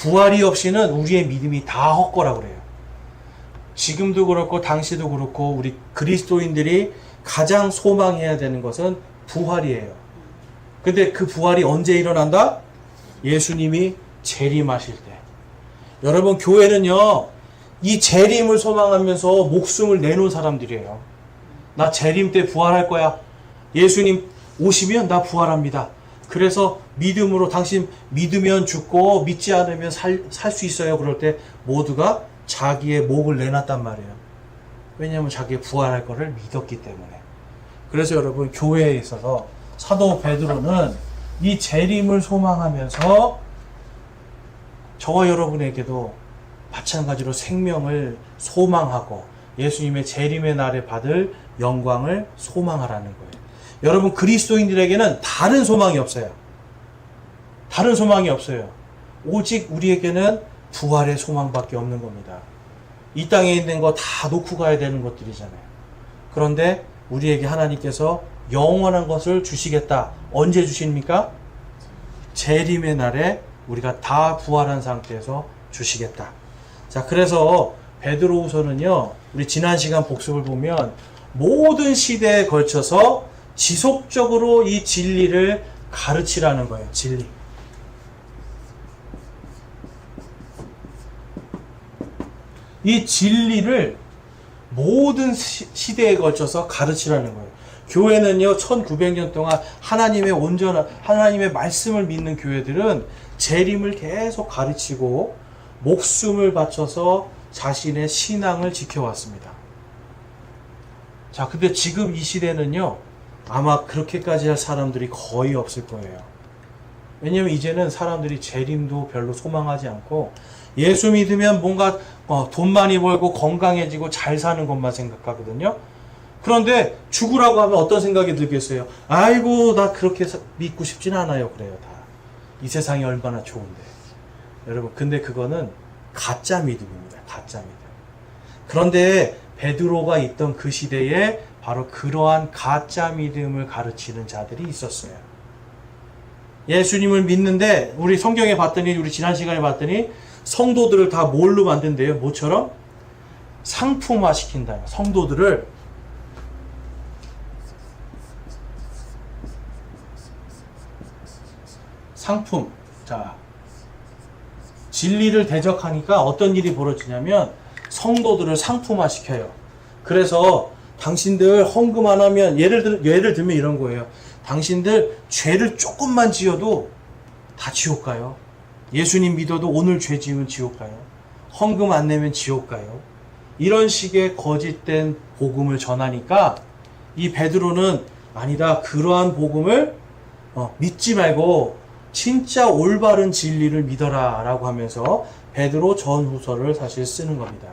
부활이 없이는 우리의 믿음이 다 헛거라고 그래요. 지금도 그렇고 당시도 그렇고 우리 그리스도인들이 가장 소망해야 되는 것은 부활이에요. 근데 그 부활이 언제 일어난다? 예수님이 재림하실 때. 여러분, 교회는요, 이 재림을 소망하면서 목숨을 내놓은 사람들이에요. 나 재림 때 부활할 거야. 예수님 오시면 나 부활합니다. 그래서 믿음으로, 당신 믿으면 죽고 믿지 않으면 살 수 있어요. 그럴 때 모두가 자기의 목을 내놨단 말이에요. 왜냐하면 자기의 부활할 거를 믿었기 때문에. 그래서 여러분, 교회에 있어서 사도 베드로는 이 재림을 소망하면서 저와 여러분에게도 마찬가지로 생명을 소망하고 예수님의 재림의 날에 받을 영광을 소망하라는 거예요. 여러분, 그리스도인들에게는 다른 소망이 없어요. 다른 소망이 없어요. 오직 우리에게는 부활의 소망밖에 없는 겁니다. 이 땅에 있는 거 다 놓고 가야 되는 것들이잖아요. 그런데 우리에게 하나님께서 영원한 것을 주시겠다. 언제 주십니까? 재림의 날에 우리가 다 부활한 상태에서 주시겠다. 자, 그래서 베드로후서는요, 우리 지난 시간 복습을 보면 모든 시대에 걸쳐서 지속적으로 이 진리를 가르치라는 거예요. 진리. 이 진리를 모든 시대에 걸쳐서 가르치라는 거예요. 교회는요, 1900년 동안 하나님의 온전한, 하나님의 말씀을 믿는 교회들은 재림을 계속 가르치고 목숨을 바쳐서 자신의 신앙을 지켜왔습니다. 자, 근데 지금 이 시대는요, 아마 그렇게까지 할 사람들이 거의 없을 거예요. 왜냐면 이제는 사람들이 재림도 별로 소망하지 않고 예수 믿으면 뭔가 돈 많이 벌고 건강해지고 잘 사는 것만 생각하거든요. 그런데 죽으라고 하면 어떤 생각이 들겠어요? 아이고, 나 그렇게 믿고 싶진 않아요. 그래요, 다. 이 세상이 얼마나 좋은데. 여러분, 근데 그거는 가짜 믿음입니다. 가짜 믿음. 그런데 베드로가 있던 그 시대에 바로 그러한 가짜 믿음을 가르치는 자들이 있었어요. 예수님을 믿는데 우리 성경에 봤더니, 우리 지난 시간에 봤더니 성도들을 다 뭘로 만든대요? 뭐처럼? 상품화 시킨다. 성도들을 상품. 자, 진리를 대적하니까 어떤 일이 벌어지냐면 성도들을 상품화 시켜요. 그래서 당신들 헌금 안 하면, 예를 들면 이런 거예요. 당신들 죄를 조금만 지어도 다 지옥 가요. 예수님 믿어도 오늘 죄 지으면 지옥 가요. 헌금 안 내면 지옥 가요. 이런 식의 거짓된 복음을 전하니까 이 베드로는 아니다, 그러한 복음을 믿지 말고 진짜 올바른 진리를 믿어라 라고 하면서 베드로 전후서를 사실 쓰는 겁니다.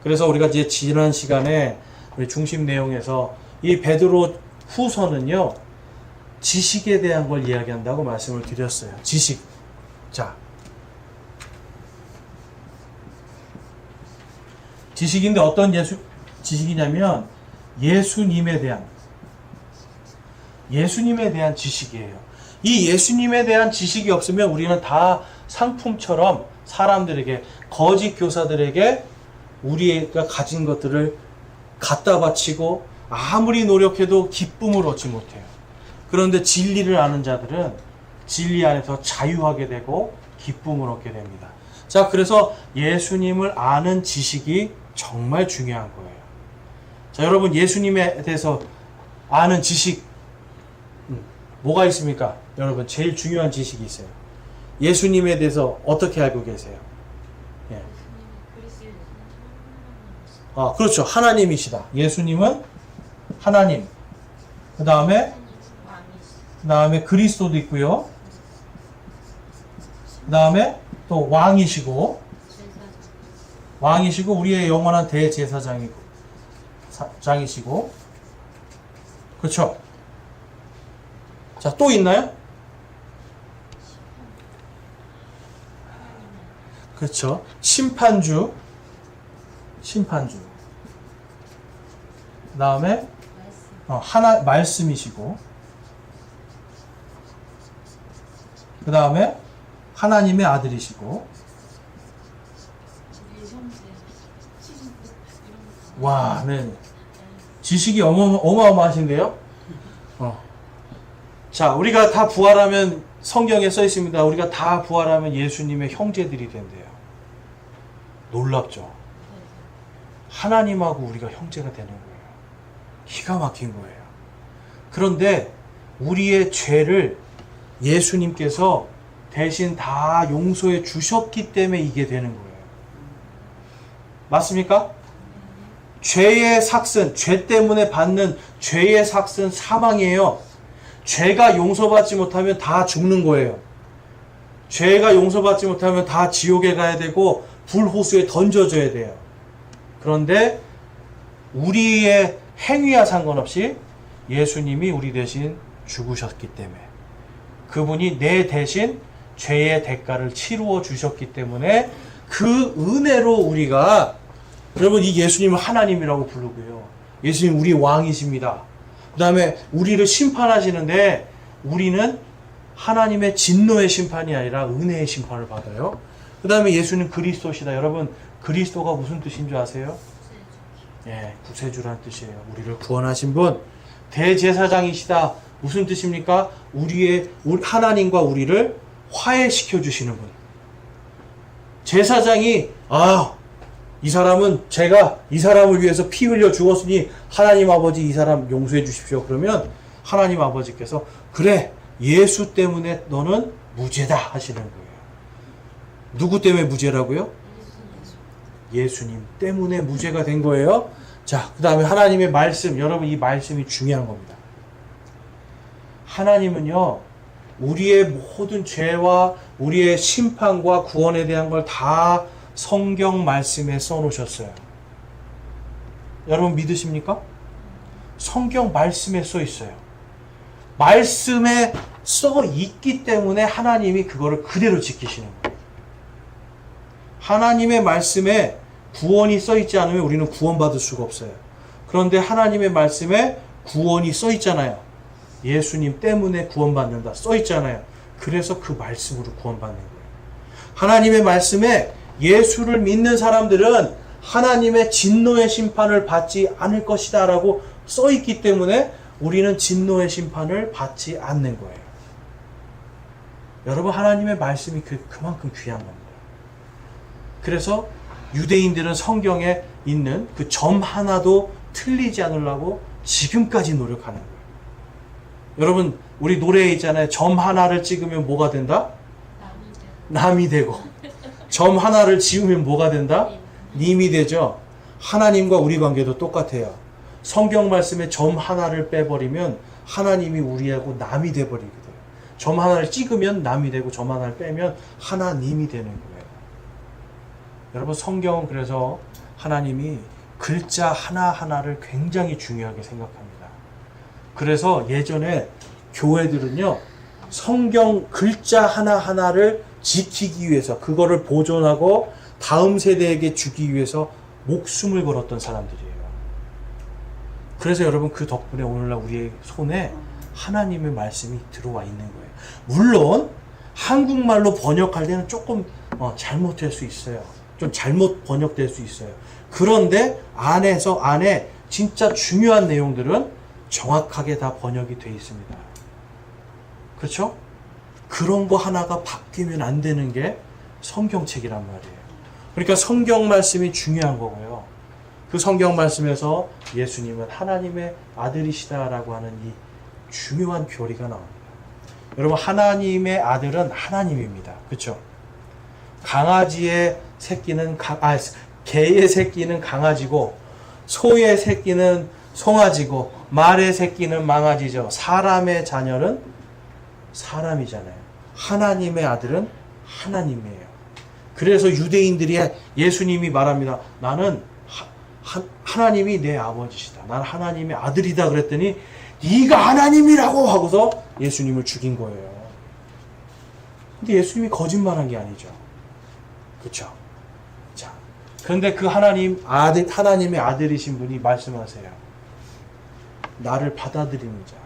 그래서 우리가 이제 지난 시간에 우리 중심 내용에서 이 베드로 후서는요, 지식에 대한 걸 이야기한다고 말씀을 드렸어요. 지식. 자, 지식인데 어떤 지식이냐면 예수님에 대한 지식이에요. 이 예수님에 대한 지식이 없으면 우리는 다 상품처럼 사람들에게, 거짓 교사들에게 우리가 가진 것들을 갖다 바치고 아무리 노력해도 기쁨을 얻지 못해요. 그런데 진리를 아는 자들은 진리 안에서 자유하게 되고 기쁨을 얻게 됩니다. 자, 그래서 예수님을 아는 지식이 정말 중요한 거예요. 자, 여러분, 예수님에 대해서 아는 지식 뭐가 있습니까? 여러분, 제일 중요한 지식이 있어요. 예수님에 대해서 어떻게 알고 계세요? 예. 그렇죠. 하나님이시다. 예수님은 하나님. 그 다음에 그리스도도 있고요. 그 다음에 또 왕이시고 우리의 영원한 대제사장이시고, 그렇죠. 자, 또 있나요? 그렇죠. 심판주. 그 다음에 말씀이시고, 그 다음에 하나님의 아들이시고, 와, 네. 지식이 어마어마하신데요? 자, 우리가 다 부활하면, 성경에 써 있습니다. 우리가 다 부활하면 예수님의 형제들이 된대요. 놀랍죠? 하나님하고 우리가 형제가 되는 거예요. 기가 막힌 거예요. 그런데 우리의 죄를 예수님께서 대신 다 용서해 주셨기 때문에 이게 되는 거예요. 맞습니까? 죄의 삭슨, 죄 때문에 받는 죄의 삭슨 사망이에요. 죄가 용서받지 못하면 다 죽는 거예요. 죄가 용서받지 못하면 다 지옥에 가야 되고 불호수에 던져져야 돼요. 그런데 우리의 행위와 상관없이 예수님이 우리 대신 죽으셨기 때문에, 그분이 내 대신 죄의 대가를 치루어 주셨기 때문에 그 은혜로 우리가, 여러분, 이 예수님을 하나님이라고 부르고요. 예수님 우리 왕이십니다. 그 다음에 우리를 심판하시는데 우리는 하나님의 진노의 심판이 아니라 은혜의 심판을 받아요. 그 다음에 예수는 그리스도시다. 여러분, 그리스도가 무슨 뜻인 줄 아세요? 예, 구세주라는 뜻이에요. 우리를 구원하신 분. 대제사장이시다. 무슨 뜻입니까? 하나님과 우리를 화해시켜 주시는 분. 제사장이, 이 사람은 제가 이 사람을 위해서 피 흘려 죽었으니 하나님 아버지 이 사람 용서해 주십시오. 그러면 하나님 아버지께서, 그래, 예수 때문에 너는 무죄다 하시는 거예요. 누구 때문에 무죄라고요? 예수님 때문에 무죄가 된 거예요. 자, 그 다음에 하나님의 말씀. 여러분, 이 말씀이 중요한 겁니다. 하나님은요, 우리의 모든 죄와 우리의 심판과 구원에 대한 걸 다 성경 말씀에 써놓으셨어요. 여러분 믿으십니까? 성경 말씀에 써 있어요. 말씀에 써 있기 때문에 하나님이 그거를 그대로 지키시는 거예요. 하나님의 말씀에 구원이 써 있지 않으면 우리는 구원받을 수가 없어요. 그런데 하나님의 말씀에 구원이 써 있잖아요. 예수님 때문에 구원받는다 써 있잖아요. 그래서 그 말씀으로 구원받는 거예요. 하나님의 말씀에 예수를 믿는 사람들은 하나님의 진노의 심판을 받지 않을 것이다 라고 써 있기 때문에 우리는 진노의 심판을 받지 않는 거예요. 여러분, 하나님의 말씀이 그만큼 귀한 겁니다. 그래서 유대인들은 성경에 있는 그 점 하나도 틀리지 않으려고 지금까지 노력하는 거예요. 여러분, 우리 노래에 있잖아요. 점 하나를 찍으면 뭐가 된다? 남이 되고. 점 하나를 지우면 뭐가 된다? 님이 되죠. 하나님과 우리 관계도 똑같아요. 성경 말씀에 점 하나를 빼버리면 하나님이 우리하고 남이 돼버리거든요. 점 하나를 찍으면 남이 되고 점 하나를 빼면 하나님이 되는 거예요. 여러분, 성경은 그래서 하나님이 글자 하나하나를 굉장히 중요하게 생각합니다. 그래서 예전에 교회들은요, 성경 글자 하나하나를 지키기 위해서, 그거를 보존하고 다음 세대에게 주기 위해서 목숨을 걸었던 사람들이에요. 그래서 여러분, 그 덕분에 오늘날 우리의 손에 하나님의 말씀이 들어와 있는 거예요. 물론 한국말로 번역할 때는 조금 잘못될 수 있어요. 좀 잘못 번역될 수 있어요. 그런데 안에 진짜 중요한 내용들은 정확하게 다 번역이 되어 있습니다. 그렇죠? 그런 거 하나가 바뀌면 안 되는 게 성경책이란 말이에요. 그러니까 성경 말씀이 중요한 거고요. 그 성경 말씀에서 예수님은 하나님의 아들이시다라고 하는 이 중요한 교리가 나옵니다. 여러분, 하나님의 아들은 하나님입니다. 그렇죠? 강아지의 새끼는 개의 새끼는 강아지고, 소의 새끼는 송아지고, 말의 새끼는 망아지죠. 사람의 자녀는 사람이잖아요. 하나님의 아들은 하나님이에요. 그래서 유대인들이, 예수님이 말합니다. 나는 하나님이 내 아버지시다. 나는 하나님의 아들이다. 그랬더니 네가 하나님이라고 하고서 예수님을 죽인 거예요. 근데 예수님이 거짓말한 게 아니죠. 그렇죠? 자, 그런데 그 하나님의 아들이신 분이 말씀하세요. 나를 받아들이는 자,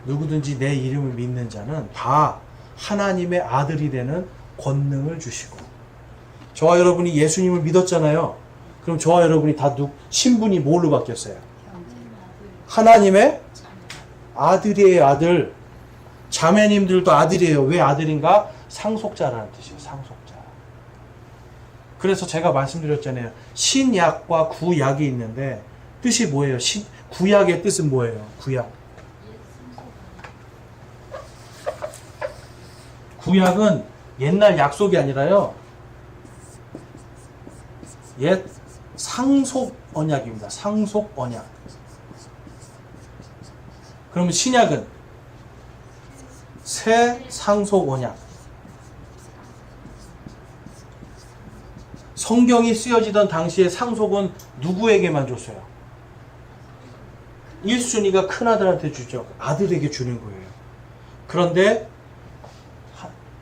누구든지 내 이름을 믿는 자는 다 하나님의 아들이 되는 권능을 주시고, 저와 여러분이 예수님을 믿었잖아요. 그럼 저와 여러분이 다 신분이 뭘로 바뀌었어요? 하나님의 아들이에요. 아들. 자매님들도 아들이에요. 왜 아들인가? 상속자라는 뜻이에요. 상속자. 그래서 제가 말씀드렸잖아요. 신약과 구약이 있는데 뜻이 뭐예요? 구약의 뜻은 뭐예요? 구약. 구약은 옛날 약속이 아니라요. 옛 상속 언약입니다. 상속 언약. 그러면 신약은 새 상속 언약. 성경이 쓰여지던 당시에 상속은 누구에게만 줬어요? 1순위가 큰아들한테 주죠. 아들에게 주는 거예요. 그런데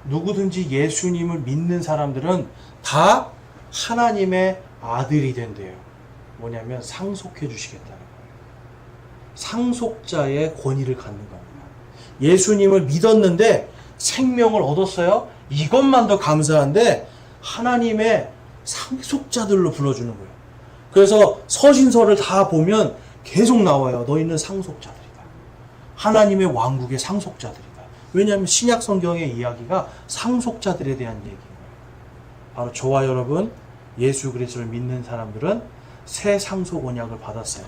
누구든지 예수님을 믿는 사람들은 다 하나님의 아들이 된대요. 뭐냐면 상속해 주시겠다는 거예요. 상속자의 권위를 갖는 겁니다. 예수님을 믿었는데 생명을 얻었어요. 이것만 더 감사한데 하나님의 상속자들로 불러주는 거예요. 그래서 서신서를 다 보면 계속 나와요. 너희는 상속자들이다. 하나님의 왕국의 상속자들이다. 왜냐하면 신약 성경의 이야기가 상속자들에 대한 얘기예요. 바로 저와 여러분 예수 그리스도를 믿는 사람들은 새 상속 언약을 받았어요.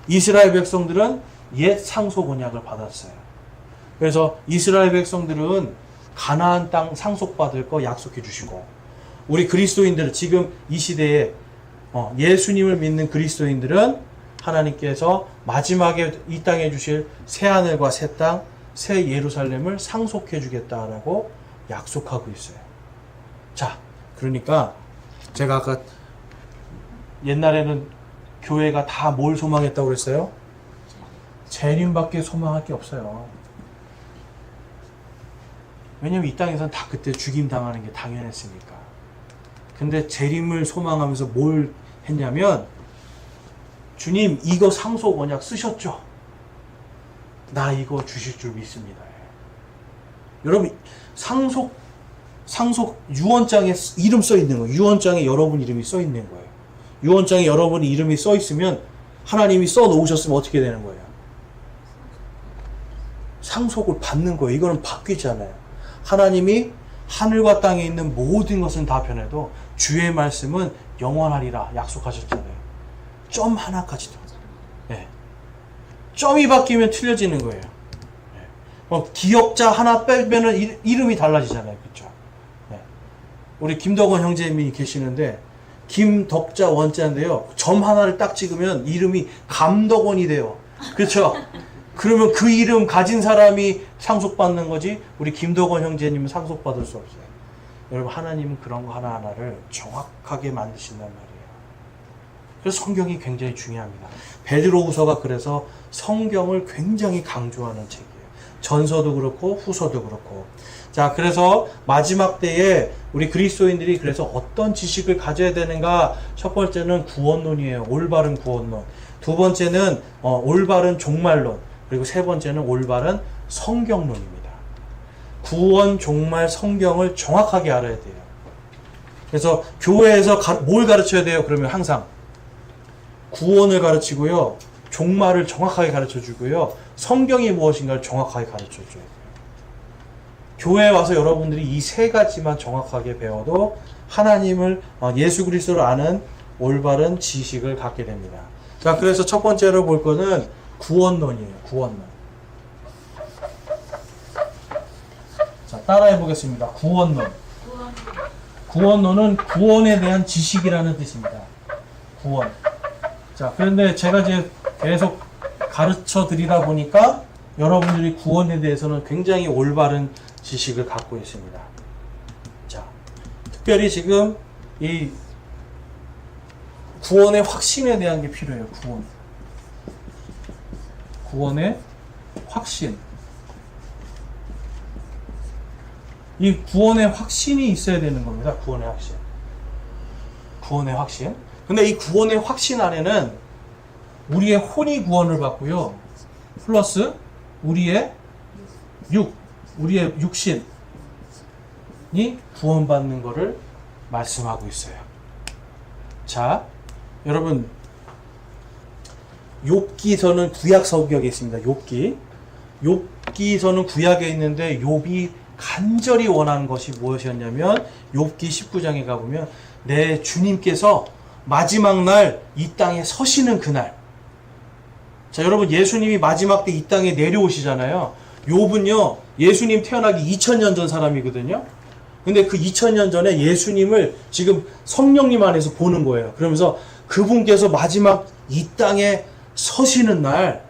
이스라엘 백성들은 옛 상속 언약을 받았어요. 그래서 이스라엘 백성들은 가나안 땅 상속받을 거 약속해 주시고, 우리 그리스도인들은 지금 이 시대에 예수님을 믿는 그리스도인들은 하나님께서 마지막에 이 땅에 주실 새 하늘과 새 땅, 새 예루살렘을 상속해 주겠다라고 약속하고 있어요. 자, 그러니까 제가 아까 옛날에는 교회가 다 뭘 소망했다고 그랬어요? 재림밖에 소망할 게 없어요. 왜냐면 이 땅에서는 다 그때 죽임 당하는 게 당연했으니까. 근데 재림을 소망하면서 뭘 했냐면, 주님 이거 상속 언약 쓰셨죠? 나 이거 주실 줄 믿습니다. 여러분 상속 유언장에 이름 써 있는 거예요. 유언장에 여러분 이름이 써 있는 거예요. 유언장에 여러분 이름이 써 있으면, 하나님이 써 놓으셨으면 어떻게 되는 거예요? 상속을 받는 거예요. 이거는 바뀌지 않아요. 하나님이 하늘과 땅에 있는 모든 것은 다 변해도 주의 말씀은 영원하리라 약속하셨잖아요. 점 하나까지도. 네. 점이 바뀌면 틀려지는 거예요. 네. 기억자 하나 빼면은 이름이 달라지잖아요. 그렇죠? 네. 우리 김덕원 형제님이 계시는데 김덕자 원자인데요. 점 하나를 딱 찍으면 이름이 감덕원이 돼요. 그렇죠? 그러면 그 이름 가진 사람이 상속받는 거지, 우리 김덕원 형제님은 상속받을 수 없어요. 여러분 하나님은 그런 거 하나하나를 정확하게 만드신단 말이에요. 그래서 성경이 굉장히 중요합니다. 베드로후서가 그래서 성경을 굉장히 강조하는 책이에요. 전서도 그렇고 후서도 그렇고. 자, 그래서 마지막 때에 우리 그리스도인들이 그래서 어떤 지식을 가져야 되는가? 첫 번째는 구원론이에요. 올바른 구원론. 두 번째는 올바른 종말론. 그리고 세 번째는 올바른 성경론입니다. 구원, 종말, 성경을 정확하게 알아야 돼요. 그래서 교회에서 뭘 가르쳐야 돼요? 그러면 항상 구원을 가르치고요, 종말을 정확하게 가르쳐주고요, 성경이 무엇인가를 정확하게 가르쳐줘야 돼요. 교회에 와서 여러분들이 이 세 가지만 정확하게 배워도 하나님을, 예수 그리스도를 아는 올바른 지식을 갖게 됩니다. 자, 그래서 첫 번째로 볼 거는 구원론이에요. 구원론. 자, 따라해 보겠습니다. 구원론. 구원론은 구원에 대한 지식이라는 뜻입니다. 구원. 자, 그런데 제가 이제 계속 가르쳐 드리다 보니까 여러분들이 구원에 대해서는 굉장히 올바른 지식을 갖고 있습니다. 자, 특별히 지금 이 구원의 확신에 대한 게 필요해요. 구원의 확신. 이 구원의 확신이 있어야 되는 겁니다. 구원의 확신. 구원의 확신. 근데 이 구원의 확신 안에는 우리의 혼이 구원을 받고요, 플러스 우리의 우리의 육신, 구원받는 것을 말씀하고 있어요. 자, 여러분 욥기서는 구약 성경에 있습니다. 욥기서는 구약에 있는데 욥이 간절히 원하는 것이 무엇이었냐면 욥기 19장에 가보면 내 주님께서 마지막 날 이 땅에 서시는 그날. 자, 여러분 예수님이 마지막 때 이 땅에 내려오시잖아요. 욥은요 예수님 태어나기 2000년 전 사람이거든요. 근데 그 2000년 전에 예수님을 지금 성령님 안에서 보는 거예요. 그러면서 그분께서 마지막 이 땅에 서시는 날,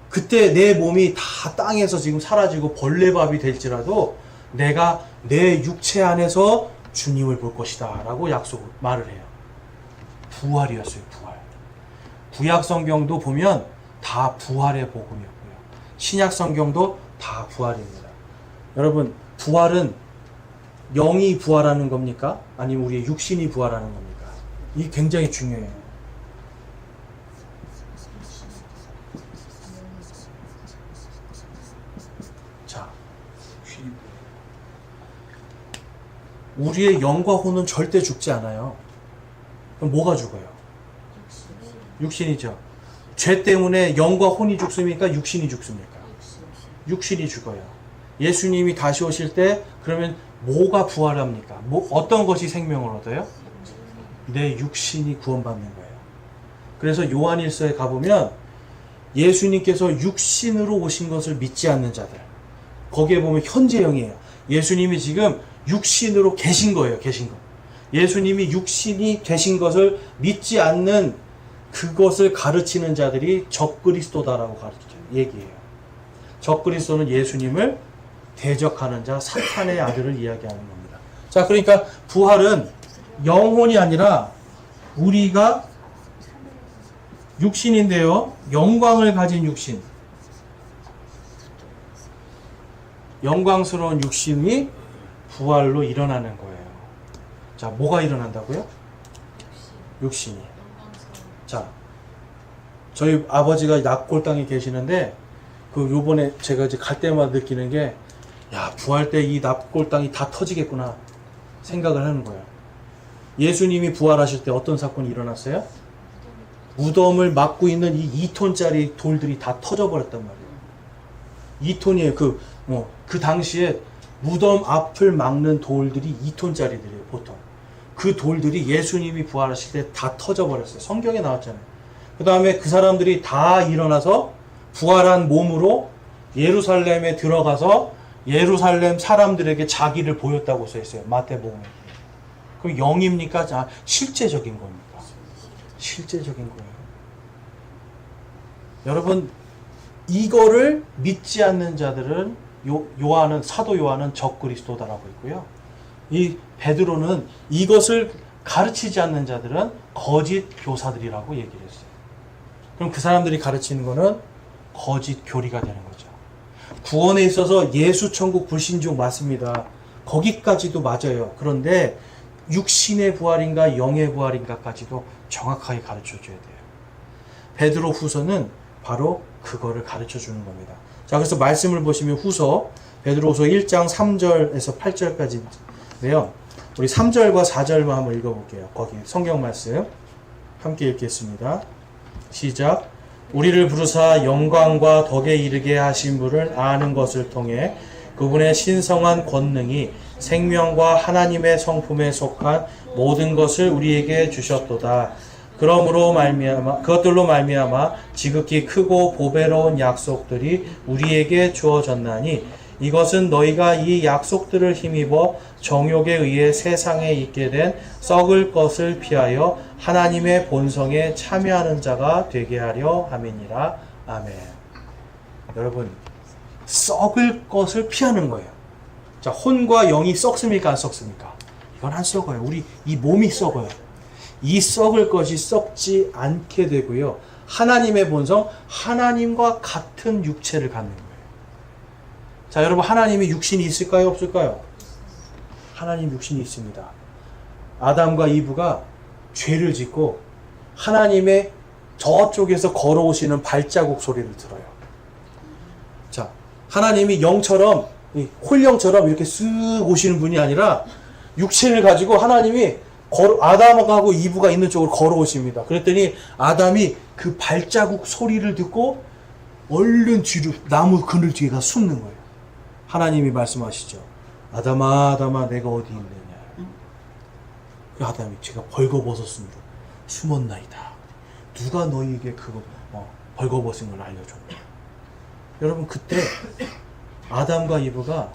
그때 내 몸이 다 땅에서 지금 사라지고 벌레밥이 될지라도 내가 내 육체 안에서 주님을 볼 것이다 라고 말을 해요. 부활이었어요. 부활. 구약 성경도 보면 다 부활의 복음이었고요. 신약 성경도 다 부활입니다. 여러분, 부활은 영이 부활하는 겁니까? 아니면 우리의 육신이 부활하는 겁니까? 이게 굉장히 중요해요. 자, 우리의 영과 혼은 절대 죽지 않아요. 그럼 뭐가 죽어요? 육신이죠. 죄 때문에 영과 혼이 죽습니까? 육신이 죽습니까? 육신이 죽어요. 예수님이 다시 오실 때 그러면 뭐가 부활합니까? 어떤 것이 생명을 얻어요? 내 육신이 구원받는 거예요. 그래서 요한일서에 가보면 예수님께서 육신으로 오신 것을 믿지 않는 자들, 거기에 보면 현재형이에요. 예수님이 지금 육신으로 계신 거예요. 계신 거. 예수님이 육신이 되신 것을 믿지 않는 그것을 가르치는 자들이 적그리스도다라고 얘기해요. 적그리스도는 예수님을 대적하는 자, 사탄의 아들을 이야기하는 겁니다. 자, 그러니까 부활은 영혼이 아니라 우리가 육신인데요. 영광을 가진 육신. 영광스러운 육신이 부활로 일어나는 거예요. 자, 뭐가 일어난다고요? 육신이. 자, 저희 아버지가 납골당에 계시는데 요번에 제가 이제 갈 때마다 느끼는 게, 야, 부활 때 이 납골당이 다 터지겠구나 생각을 하는 거예요. 예수님이 부활하실 때 어떤 사건이 일어났어요? 무덤을 막고 있는 이 2톤짜리 돌들이 다 터져버렸단 말이에요. 2톤이에요. 그 당시에 무덤 앞을 막는 돌들이 2톤짜리들이에요, 보통. 그 돌들이 예수님이 부활하실 때 다 터져버렸어요. 성경에 나왔잖아요. 그 다음에 그 사람들이 다 일어나서 부활한 몸으로 예루살렘에 들어가서 예루살렘 사람들에게 자기를 보였다고 써있어요. 마태복음에. 그럼 영입니까? 실제적인 겁니까? 실제적인 거예요. 여러분, 이거를 믿지 않는 자들은 사도 요한은 적그리스도다라고 했고요. 이 베드로는 이것을 가르치지 않는 자들은 거짓 교사들이라고 얘기를 했어요. 그럼 그 사람들이 가르치는 거는 거짓 교리가 되는 거죠. 구원에 있어서 예수 천국 불신종 맞습니다. 거기까지도 맞아요. 그런데 육신의 부활인가 영의 부활인가까지도 정확하게 가르쳐 줘야 돼요. 베드로 후서는 바로 그거를 가르쳐 주는 겁니다. 자, 그래서 말씀을 보시면 베드로 후서 1장 3절에서 8절까지인데요. 우리 3절과 4절만 한번 읽어볼게요. 거기 성경 말씀 함께 읽겠습니다. 시작. 우리를 부르사 영광과 덕에 이르게 하신 분을 아는 것을 통해 그분의 신성한 권능이 생명과 하나님의 성품에 속한 모든 것을 우리에게 주셨도다. 그것들로 말미암아 지극히 크고 보배로운 약속들이 우리에게 주어졌나니 이것은 너희가 이 약속들을 힘입어 정욕에 의해 세상에 있게 된 썩을 것을 피하여 하나님의 본성에 참여하는 자가 되게 하려 함이니라. 아멘. 여러분, 썩을 것을 피하는 거예요. 자, 혼과 영이 썩습니까? 안 썩습니까? 이건 안 썩어요. 우리 이 몸이 썩어요. 이 썩을 것이 썩지 않게 되고요. 하나님의 본성, 하나님과 같은 육체를 갖는 거예요. 자, 여러분, 하나님의 육신이 있을까요? 없을까요? 하나님 육신이 있습니다. 아담과 이브가 죄를 짓고 하나님의 저쪽에서 걸어오시는 발자국 소리를 들어요. 자, 하나님이 영처럼 이 홀령처럼 이렇게 쓱 오시는 분이 아니라 육신을 가지고 하나님이 아담하고 이브가 있는 쪽으로 걸어오십니다. 그랬더니 아담이 그 발자국 소리를 듣고 얼른 뒤로 나무 그늘 뒤에 가서 숨는 거예요. 하나님이 말씀하시죠. 아담아, 아담아, 내가 어디 있느냐. 그 아담이 제가 벌거벗었으므로 숨었나이다. 누가 너희에게 그거 벌거벗은 걸 알려줬냐. 여러분, 그때 아담과 이브가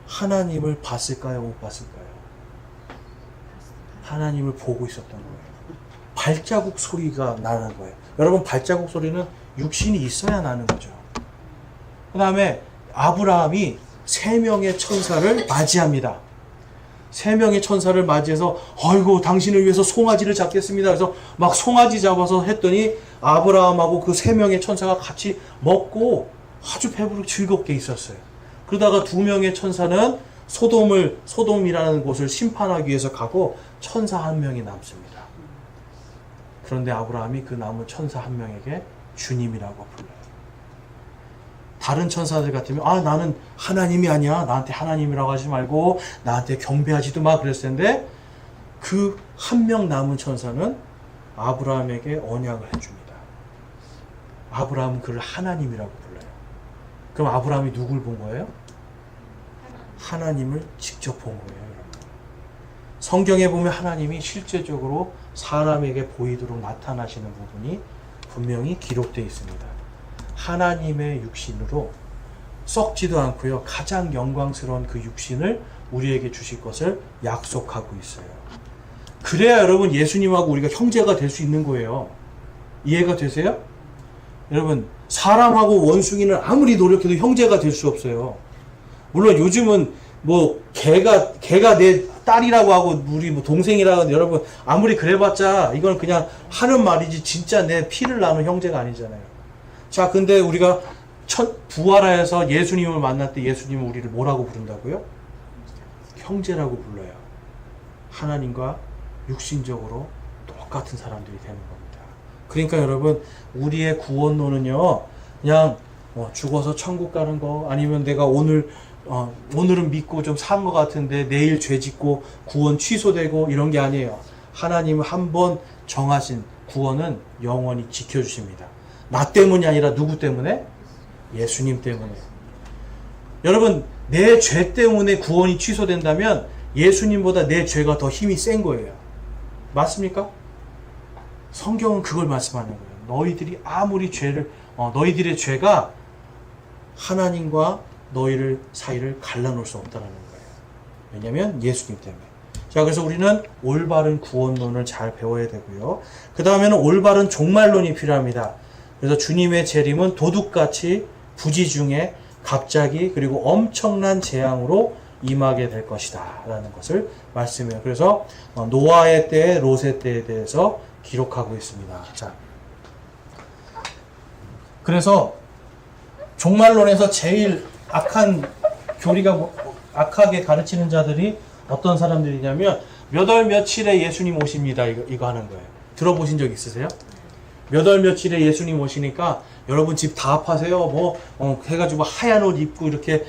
하나님을 봤을까요? 못 봤을까요? 하나님을 보고 있었던 거예요. 발자국 소리가 나는 거예요. 여러분, 발자국 소리는 육신이 있어야 나는 거죠. 그 다음에 아브라함이 3명의 천사를 맞이합니다. 3명의 천사를 맞이해서 아이고 당신을 위해서 송아지를 잡겠습니다. 그래서 막 송아지 잡아서 했더니 아브라함하고 그 3명의 천사가 같이 먹고 아주 배부르고 즐겁게 있었어요. 그러다가 2명의 천사는 소돔이라는 곳을 심판하기 위해서 가고 천사 1명이 남습니다. 그런데 아브라함이 그 남은 천사 1명에게 주님이라고 불러요. 다른 천사들 같으면 나는 하나님이 아니야. 나한테 하나님이라고 하지 말고 나한테 경배하지도 마 그랬을 텐데 그 1명 남은 천사는 아브라함에게 언약을 해줍니다. 아브라함은 그를 하나님이라고 불러요. 그럼 아브라함이 누굴 본 거예요? 하나님을 직접 본 거예요. 성경에 보면 하나님이 실제적으로 사람에게 보이도록 나타나시는 부분이 분명히 기록되어 있습니다. 하나님의 육신으로 썩지도 않고요. 가장 영광스러운 그 육신을 우리에게 주실 것을 약속하고 있어요. 그래야 여러분 예수님하고 우리가 형제가 될 수 있는 거예요. 이해가 되세요? 여러분 사람하고 원숭이는 아무리 노력해도 형제가 될 수 없어요. 물론 요즘은 뭐 걔가 내 딸이라고 하고 우리 뭐 동생이라고 하는데 여러분 아무리 그래봤자 이건 그냥 하는 말이지 진짜 내 피를 나눈 형제가 아니잖아요. 자, 근데 우리가 부활하여서 예수님을 만날 때 예수님은 우리를 뭐라고 부른다고요? 형제라고 불러요. 하나님과 육신적으로 똑같은 사람들이 되는 겁니다. 그러니까 여러분 우리의 구원론은요 그냥 죽어서 천국 가는 거 아니면 내가 오늘은 믿고 좀 산 것 같은데 내일 죄 짓고 구원 취소되고 이런 게 아니에요. 하나님은 한 번 정하신 구원은 영원히 지켜주십니다. 나 때문이 아니라 누구 때문에? 예수님 때문에. 여러분 내 죄 때문에 구원이 취소된다면 예수님보다 내 죄가 더 힘이 센 거예요. 맞습니까? 성경은 그걸 말씀하는 거예요. 너희들이 아무리 너희들의 죄가 하나님과 너희를 사이를 갈라놓을 수 없다는 거예요. 왜냐하면 예수님 때문에. 자, 그래서 우리는 올바른 구원론을 잘 배워야 되고요. 그 다음에는 올바른 종말론이 필요합니다. 그래서 주님의 재림은 도둑같이 부지중에 갑자기 그리고 엄청난 재앙으로 임하게 될 것이다 라는 것을 말씀해요. 그래서 노아의 때, 롯의 때에 대해서 기록하고 있습니다. 자, 그래서 종말론에서 제일 악한 교리가 악하게 가르치는 자들이 어떤 사람들이냐면 몇 월 며칠에 예수님 오십니다 이거 하는 거예요. 들어보신 적 있으세요? 몇 월 며칠에 예수님 오시니까 여러분 집 다 합하세요. 해가지고 하얀 옷 입고 이렇게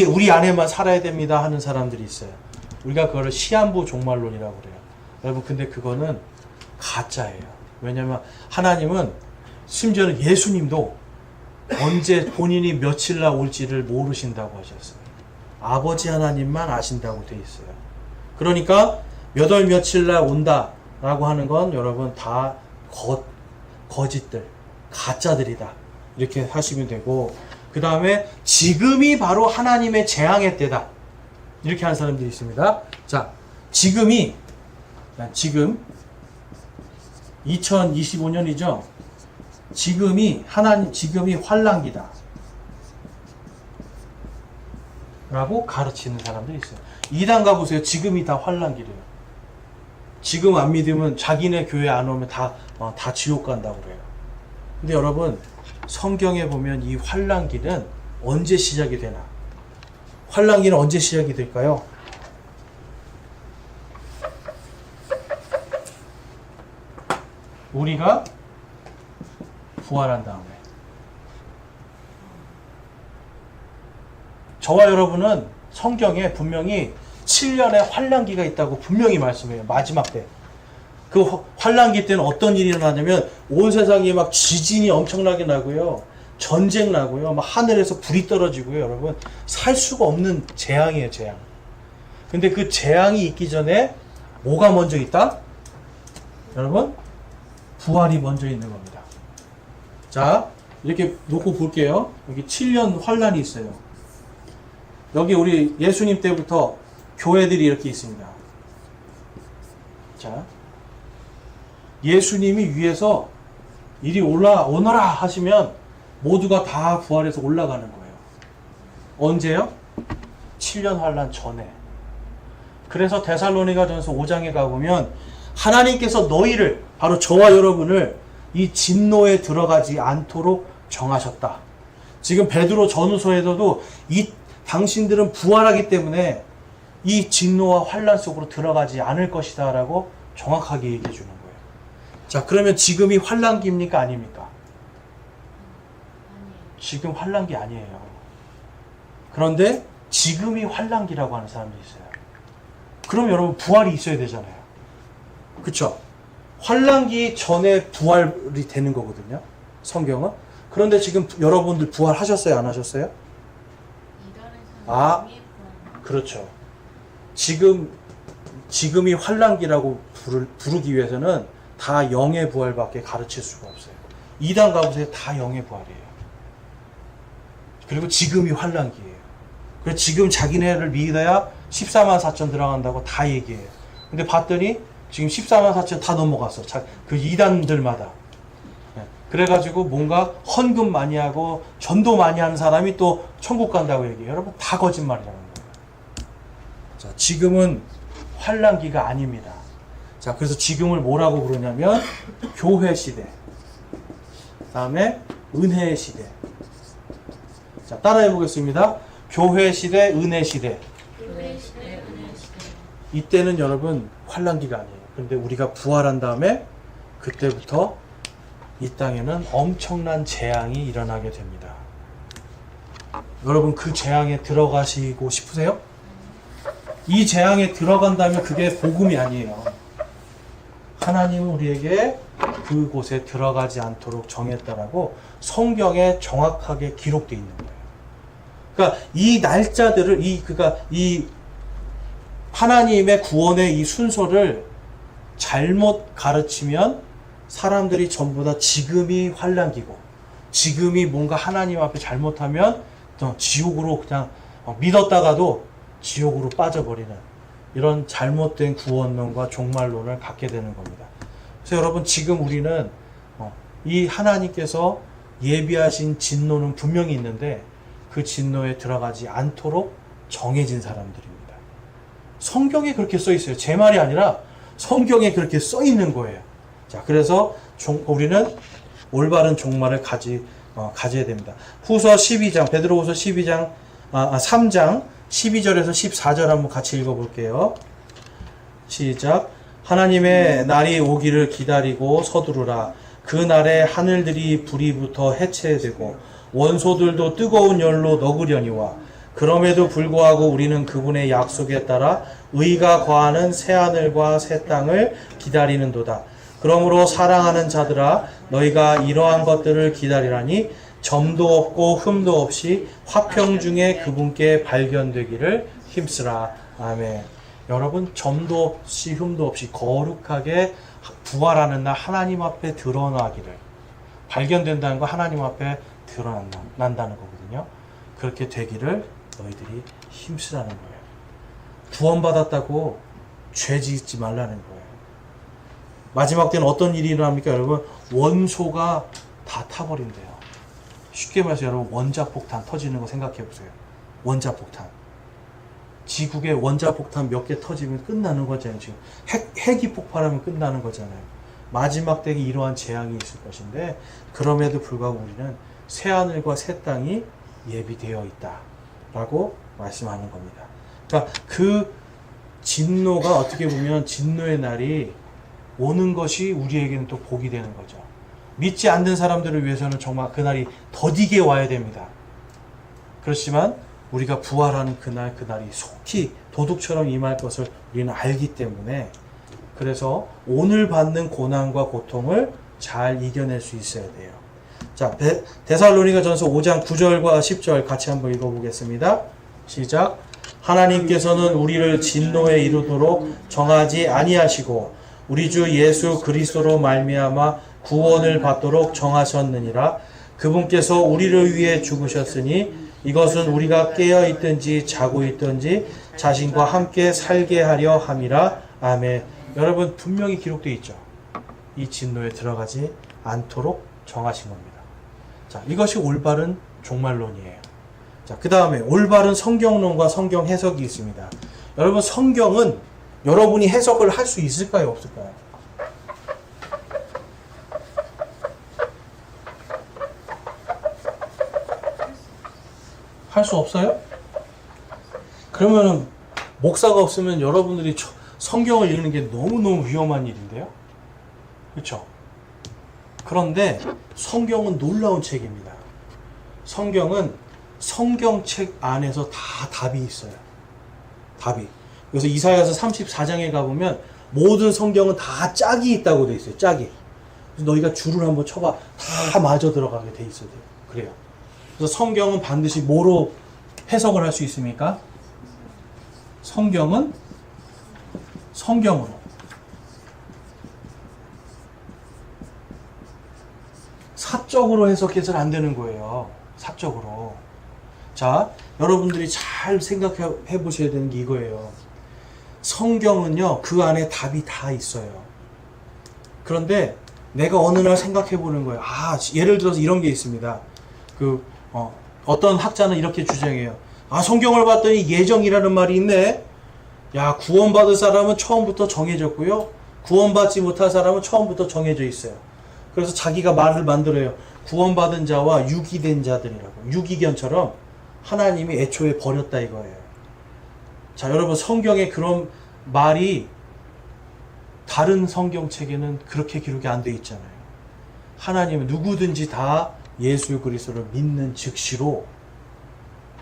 우리 안에만 살아야 됩니다 하는 사람들이 있어요. 우리가 그거를 시한부 종말론이라고 그래요. 여러분 근데 그거는 가짜예요. 왜냐하면 하나님은 심지어는 예수님도 언제 본인이 며칠 날 올지를 모르신다고 하셨어요. 아버지 하나님만 아신다고 돼 있어요. 그러니까 몇 월 며칠 날 온다라고 하는 건 여러분 다 거짓들, 가짜들이다. 이렇게 하시면 되고 그 다음에 지금이 바로 하나님의 재앙의 때다. 이렇게 하는 사람들이 있습니다. 자, 지금 2025년이죠. 지금이 환란기다 라고 가르치는 사람들이 있어요. 이단 가보세요. 지금이 다 환란기래요. 지금 안 믿으면 자기네 교회 안 오면 다 지옥 간다고 그래요. 근데 여러분 성경에 보면 이 환란기는 언제 시작이 되나? 환란기는 언제 시작이 될까요? 우리가 부활한 다음에 저와 여러분은 성경에 분명히 7년의 환란기가 있다고 분명히 말씀해요. 마지막 때. 그 환란기 때는 어떤 일이 일어나냐면 온 세상에 막 지진이 엄청나게 나고요. 전쟁 나고요. 막 하늘에서 불이 떨어지고요. 여러분 살 수가 없는 재앙이에요. 재앙. 근데 그 재앙이 있기 전에 뭐가 먼저 있다? 여러분 부활이 먼저 있는 겁니다. 자 이렇게 놓고 볼게요. 여기 7년 환란이 있어요. 여기 우리 예수님 때부터 교회들이 이렇게 있습니다. 자 예수님이 위에서 이리 오너라 하시면 모두가 다 부활해서 올라가는 거예요. 언제요? 7년 환란 전에. 그래서 데살로니가전서 5장에 가보면 하나님께서 너희를 바로 저와 여러분을 이 진노에 들어가지 않도록 정하셨다. 지금 베드로 전후서에서도 이 당신들은 부활하기 때문에 이 진노와 환란 속으로 들어가지 않을 것이다 라고 정확하게 얘기해 주는 거예요. 자 그러면 지금이 환란기입니까 아닙니까? 지금 환란기 아니에요. 그런데 지금이 환란기라고 하는 사람들이 있어요. 그럼 여러분 부활이 있어야 되잖아요. 그쵸? 환란기 전에 부활이 되는 거거든요. 성경은. 그런데 지금 여러분들 부활하셨어요? 안 하셨어요? 아, 그렇죠. 지금이 환란기라고 부르기 위해서는 다 영의 부활밖에 가르칠 수가 없어요. 이단 가보세요. 다 영의 부활이에요. 그리고 지금이 환란기예요. 그래서 지금 자기네를 믿어야 14만 4천 들어간다고 다 얘기해요. 근데 봤더니 지금 14만 4천 다 넘어갔어. 그 이단들마다. 그래가지고 뭔가 헌금 많이 하고 전도 많이 하는 사람이 또 천국 간다고 얘기해요. 여러분 다 거짓말이라는 거예요. 자, 지금은 환란기가 아닙니다. 자, 그래서 지금을 뭐라고 부르냐면 교회 시대, 다음에 은혜의 시대. 자, 따라해 보겠습니다. 교회 시대, 은혜 시대. 교회 시대, 은혜 시대. 이때는 여러분 환란기가 아니에요. 근데 우리가 부활한 다음에 그때부터 이 땅에는 엄청난 재앙이 일어나게 됩니다. 여러분 그 재앙에 들어가시고 싶으세요? 이 재앙에 들어간다면 그게 복음이 아니에요. 하나님은 우리에게 그곳에 들어가지 않도록 정했다라고 성경에 정확하게 기록되어 있는 거예요. 그러니까 이 날짜들을 이 하나님의 구원의 이 순서를 잘못 가르치면 사람들이 전부 다 지금이 환란기고 지금이 뭔가 하나님 앞에 잘못하면 지옥으로 그냥 믿었다가도 지옥으로 빠져버리는 이런 잘못된 구원론과 종말론을 갖게 되는 겁니다. 그래서 여러분 지금 우리는 이 하나님께서 예비하신 진노는 분명히 있는데 그 진노에 들어가지 않도록 정해진 사람들입니다. 성경에 그렇게 써 있어요. 제 말이 아니라 성경에 그렇게 써 있는 거예요. 자, 그래서 우리는 올바른 종말을 가져야 됩니다. 후서 12장, 베드로후서 12장, 3장 12절에서 14절 한번 같이 읽어볼게요. 시작. 하나님의 날이 오기를 기다리고 서두르라. 그 날에 하늘들이 불이 붙어 해체되고 원소들도 뜨거운 열로 녹으려니와 그럼에도 불구하고 우리는 그분의 약속에 따라 의가 거하는 새하늘과 새 땅을 기다리는도다. 그러므로 사랑하는 자들아 너희가 이러한 것들을 기다리라니 점도 없고 흠도 없이 화평 중에 그분께 발견되기를 힘쓰라. 아멘. 여러분 점도 없이 흠도 없이 거룩하게 부활하는 날 하나님 앞에 드러나기를, 발견된다는 거 하나님 앞에 드러난다는 거거든요. 그렇게 되기를 너희들이 힘쓰라는 거예요. 구원받았다고 죄 짓지 말라는 거예요. 마지막 때는 어떤 일이 일어납니까 여러분? 원소가 다 타버린대요. 쉽게 말해서 여러분 원자폭탄 터지는 거 생각해 보세요. 원자폭탄. 지국에 원자폭탄 몇 개 터지면 끝나는 거잖아요. 지금 핵이 폭발하면 끝나는 거잖아요. 마지막 때에 이러한 재앙이 있을 것인데 그럼에도 불구하고 우리는 새하늘과 새 땅이 예비되어 있다라고 말씀하는 겁니다. 그러니까 그 진노가 어떻게 보면 진노의 날이 오는 것이 우리에게는 또 복이 되는 거죠. 믿지 않는 사람들을 위해서는 정말 그날이 더디게 와야 됩니다. 그렇지만 우리가 부활하는 그날이 속히 도둑처럼 임할 것을 우리는 알기 때문에, 그래서 오늘 받는 고난과 고통을 잘 이겨낼 수 있어야 돼요. 자, 데살로니가전서 5장 9절과 10절 같이 한번 읽어보겠습니다. 시작. 하나님께서는 우리를 진노에 이르도록 정하지 아니하시고 우리 주 예수 그리스도로 말미암아 구원을 받도록 정하셨느니라. 그분께서 우리를 위해 죽으셨으니 이것은 우리가 깨어 있든지 자고 있든지 자신과 함께 살게 하려 함이라. 아멘. 여러분, 분명히 기록되어 있죠. 이 진노에 들어가지 않도록 정하신 겁니다. 자, 이것이 올바른 종말론이에요. 자, 그 다음에 올바른 성경론과 성경 해석이 있습니다. 여러분, 성경은 여러분이 해석을 할 수 있을까요, 없을까요? 할 수 없어요? 그러면은 목사가 없으면 여러분들이 성경을 읽는 게 너무너무 위험한 일인데요? 그렇죠? 그런데 성경은 놀라운 책입니다. 성경은 성경책 안에서 다 답이 있어요. 답이. 그래서 이사야서 34장에 가보면 모든 성경은 다 짝이 있다고 돼 있어요. 짝이. 그래서 너희가 줄을 한번 쳐봐. 다 맞아 들어가게 돼 있어요. 그래요. 그래서 성경은 반드시 뭐로 해석을 할 수 있습니까? 성경은 성경으로. 사적으로 해석해서는 안 되는 거예요. 사적으로. 자, 여러분들이 잘 생각해 보셔야 되는 게 이거예요. 성경은요, 그 안에 답이 다 있어요. 그런데 내가 어느 날 생각해 보는 거예요. 아, 예를 들어서 이런 게 있습니다. 어떤 학자는 이렇게 주장해요. 아, 성경을 봤더니 예정이라는 말이 있네. 야, 구원받을 사람은 처음부터 정해졌고요. 구원받지 못할 사람은 처음부터 정해져 있어요. 그래서 자기가 말을 만들어요. 구원받은 자와 유기된 자들이라고. 유기견처럼 하나님이 애초에 버렸다 이거예요. 자, 여러분, 성경에 그런 말이 다른 성경책에는 그렇게 기록이 안 돼 있잖아요. 하나님은 누구든지 다 예수 그리스도를 믿는 즉시로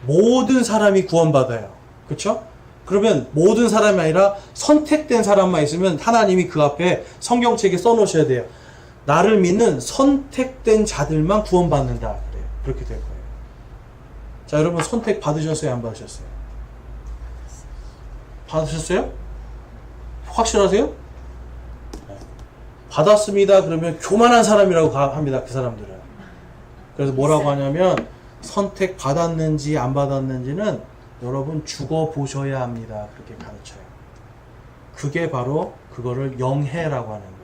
모든 사람이 구원받아요. 그렇죠? 그러면 모든 사람이 아니라 선택된 사람만 있으면 하나님이 그 앞에 성경책에 써놓으셔야 돼요. 나를 믿는 선택된 자들만 구원받는다. 그래요. 그렇게 될 거예요. 자, 여러분, 선택 받으셨어요? 안 받으셨어요? 받으셨어요? 확실하세요? 네. 받았습니다. 그러면 교만한 사람이라고 합니다. 그 사람들은. 그래서 뭐라고 하냐면 선택 받았는지 안 받았는지는 여러분 죽어보셔야 합니다. 그렇게 가르쳐요. 그게 바로 그거를 영해라고 하는 거예요.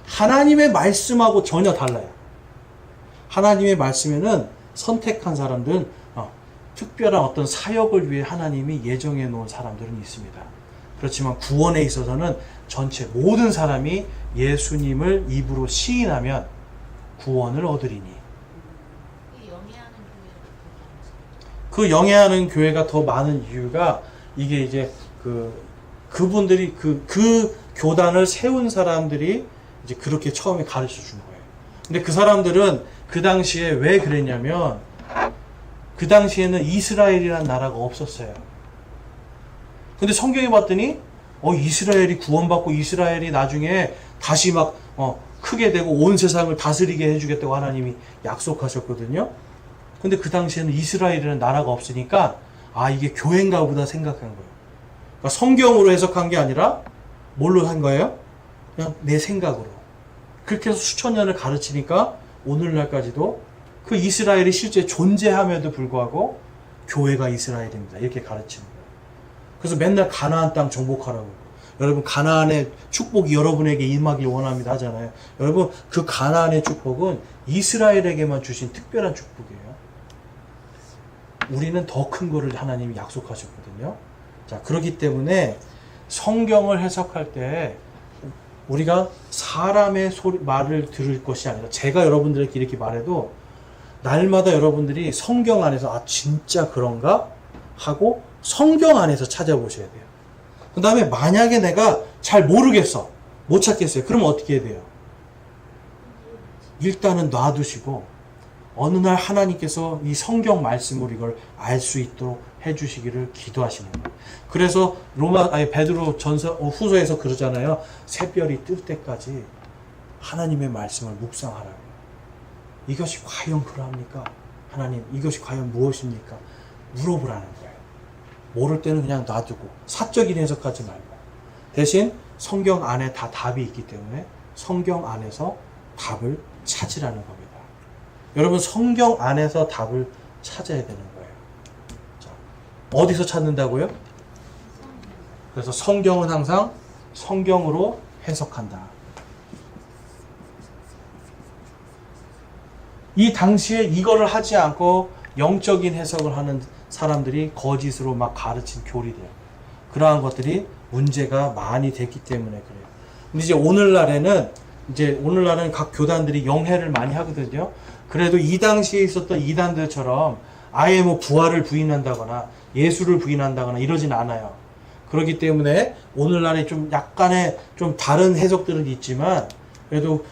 하나님의 말씀하고 전혀 달라요. 하나님의 말씀에는 선택한 사람들은 특별한 어떤 사역을 위해 하나님이 예정해 놓은 사람들은 있습니다. 그렇지만 구원에 있어서는 전체 모든 사람이 예수님을 입으로 시인하면 구원을 얻으리니. 그 영예하는 교회가 더 많은 이유가 이게 이제 그분들이 그 교단을 세운 사람들이 이제 그렇게 처음에 가르쳐 준 거예요. 근데 그 사람들은 그 당시에 왜 그랬냐면 그 당시에는 이스라엘이라는 나라가 없었어요. 근데 성경에 봤더니 이스라엘이 구원받고 이스라엘이 나중에 다시 막 크게 되고 온 세상을 다스리게 해주겠다고 하나님이 약속하셨거든요. 근데 그 당시에는 이스라엘이라는 나라가 없으니까 이게 교회인가 보다 생각한 거예요. 그러니까 성경으로 해석한 게 아니라 뭘로 한 거예요? 그냥 내 생각으로. 그렇게 해서 수천 년을 가르치니까 오늘날까지도 그 이스라엘이 실제 존재함에도 불구하고 교회가 이스라엘입니다. 이렇게 가르치는 거예요. 그래서 맨날 가나안 땅 정복하라고. 여러분, 가나안의 축복이 여러분에게 임하길 원합니다 하잖아요. 여러분, 그 가나안의 축복은 이스라엘에게만 주신 특별한 축복이에요. 우리는 더 큰 거를 하나님이 약속하셨거든요. 자, 그렇기 때문에 성경을 해석할 때 우리가 사람의 말을 들을 것이 아니라, 제가 여러분들에게 이렇게 말해도 날마다 여러분들이 성경 안에서 진짜 그런가? 하고 성경 안에서 찾아보셔야 돼요. 그 다음에 만약에 내가 잘 모르겠어, 못 찾겠어요. 그러면 어떻게 해야 돼요? 일단은 놔두시고 어느 날 하나님께서 이 성경 말씀으로 이걸 알 수 있도록 해주시기를 기도하시는 거예요. 그래서 베드로 후서에서 그러잖아요. 새별이 뜰 때까지 하나님의 말씀을 묵상하라고. 이것이 과연 그러합니까? 하나님, 이것이 과연 무엇입니까? 물어보라는 거예요. 모를 때는 그냥 놔두고 사적인 해석하지 말고 대신 성경 안에 다 답이 있기 때문에 성경 안에서 답을 찾으라는 겁니다. 여러분, 성경 안에서 답을 찾아야 되는 거예요. 자, 어디서 찾는다고요? 그래서 성경은 항상 성경으로 해석한다. 이 당시에 이거를 하지 않고 영적인 해석을 하는 사람들이 거짓으로 막 가르친 교리들, 그러한 것들이 문제가 많이 됐기 때문에 그래요. 근데 이제 오늘날은 각 교단들이 영해를 많이 하거든요. 그래도 이 당시에 있었던 이단들처럼 아예 뭐 부활을 부인한다거나 예수를 부인한다거나 이러진 않아요. 그렇기 때문에 오늘날에 좀 약간의 좀 다른 해석들은 있지만 그래도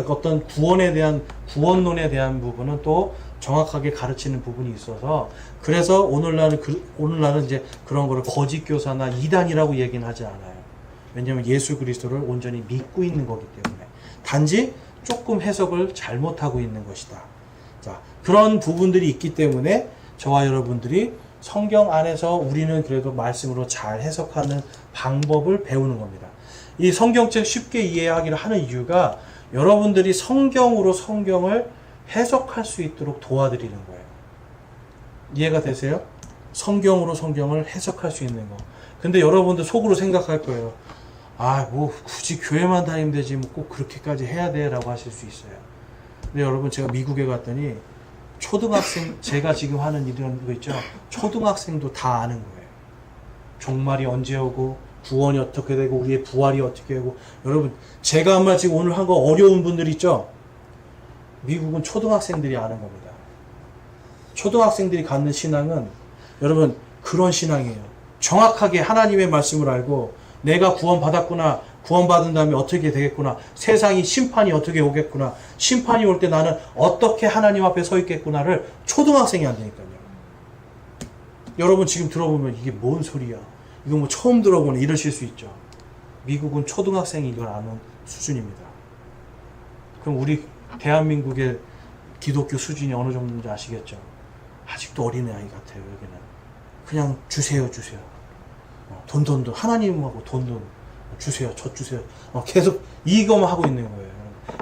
어떤 구원론에 대한 부분은 또 정확하게 가르치는 부분이 있어서 그래서 오늘날은 이제 그런 거를 거짓 교사나 이단이라고 얘기는 하지 않아요. 왜냐하면 예수 그리스도를 온전히 믿고 있는 거기 때문에 단지 조금 해석을 잘못하고 있는 것이다. 자, 그런 부분들이 있기 때문에 저와 여러분들이 성경 안에서 우리는 그래도 말씀으로 잘 해석하는 방법을 배우는 겁니다. 이 성경책 쉽게 이해하기를 하는 이유가 여러분들이 성경으로 성경을 해석할 수 있도록 도와드리는 거예요. 이해가 되세요? 성경으로 성경을 해석할 수 있는 거. 근데 여러분들 속으로 생각할 거예요. 뭐 굳이 교회만 다니면 되지 뭐 꼭 그렇게까지 해야 돼 라고 하실 수 있어요. 근데 여러분, 제가 미국에 갔더니 제가 지금 하는 이런 거 있죠? 초등학생도 다 아는 거예요. 종말이 언제 오고 구원이 어떻게 되고 우리의 부활이 어떻게 되고. 여러분, 제가 아마 지금 오늘 한 거 어려운 분들 있죠? 미국은 초등학생들이 아는 겁니다. 초등학생들이 갖는 신앙은 여러분 그런 신앙이에요. 정확하게 하나님의 말씀을 알고 내가 구원받았구나, 구원받은 다음에 어떻게 되겠구나, 세상이 심판이 어떻게 오겠구나, 심판이 올 때 나는 어떻게 하나님 앞에 서 있겠구나를 초등학생이 한다니까요. 여러분 지금 들어보면 이게 뭔 소리야, 이거 뭐 처음 들어보네 이러실 수 있죠. 미국은 초등학생이 이걸 아는 수준입니다. 그럼 우리 대한민국의 기독교 수준이 어느 정도인지 아시겠죠? 아직도 어린아이 같아요. 여기는 그냥 주세요 돈 하나님하고 돈 주세요, 저 주세요, 계속 이거만 하고 있는 거예요.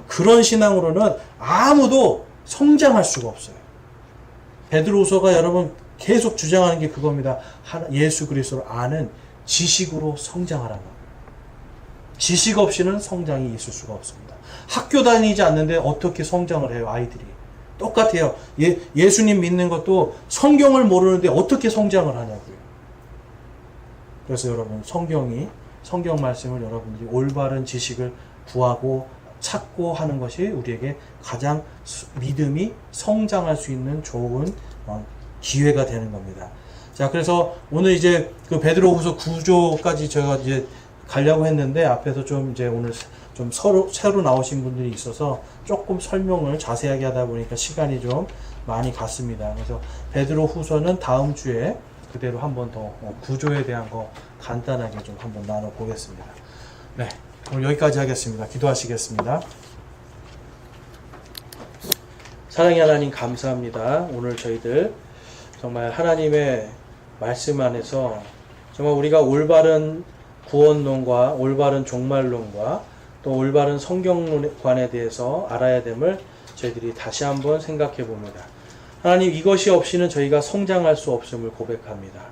그런 신앙으로는 아무도 성장할 수가 없어요. 베드로후서가 여러분 계속 주장하는 게 그겁니다. 예수 그리스도를 아는 지식으로 성장하라는 거예요. 지식 없이는 성장이 있을 수가 없습니다. 학교 다니지 않는데 어떻게 성장을 해요, 아이들이? 똑같아요. 예수님 믿는 것도 성경을 모르는데 어떻게 성장을 하냐고요. 그래서 여러분, 성경 말씀을 여러분들이 올바른 지식을 구하고 찾고 하는 것이 우리에게 가장 믿음이 성장할 수 있는 좋은 기회가 되는 겁니다. 자, 그래서 오늘 이제 그 베드로후서 9조까지 제가 이제 가려고 했는데 앞에서 좀 이제 오늘 좀 새로 나오신 분들이 있어서 조금 설명을 자세하게 하다 보니까 시간이 좀 많이 갔습니다. 그래서 베드로후서는 다음 주에 그대로 한 번 더 구조에 대한 거 간단하게 좀 한번 나눠보겠습니다. 네, 오늘 여기까지 하겠습니다. 기도하시겠습니다. 사랑의 하나님, 감사합니다. 오늘 저희들 정말 하나님의 말씀 안에서 정말 우리가 올바른 구원론과 올바른 종말론과 또 올바른 성경관에 대해서 알아야 됨을 저희들이 다시 한번 생각해 봅니다. 하나님, 이것이 없이는 저희가 성장할 수 없음을 고백합니다.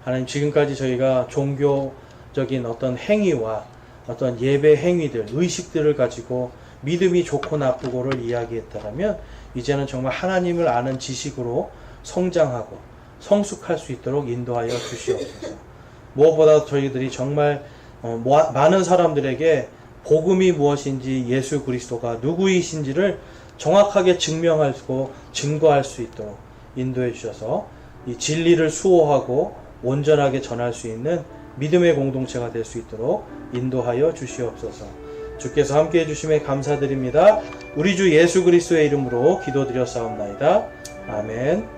하나님, 지금까지 저희가 종교적인 어떤 행위와 어떤 예배 행위들, 의식들을 가지고 믿음이 좋고 나쁘고를 이야기했다면 이제는 정말 하나님을 아는 지식으로 성장하고 성숙할 수 있도록 인도하여 주시옵소서. 무엇보다 저희들이 정말 많은 사람들에게 복음이 무엇인지, 예수 그리스도가 누구이신지를 정확하게 증명하고 증거할 수 있도록 인도해 주셔서 이 진리를 수호하고 온전하게 전할 수 있는 믿음의 공동체가 될 수 있도록 인도하여 주시옵소서. 주께서 함께 해주심에 감사드립니다. 우리 주 예수 그리스도의 이름으로 기도드렸사옵나이다. 아멘.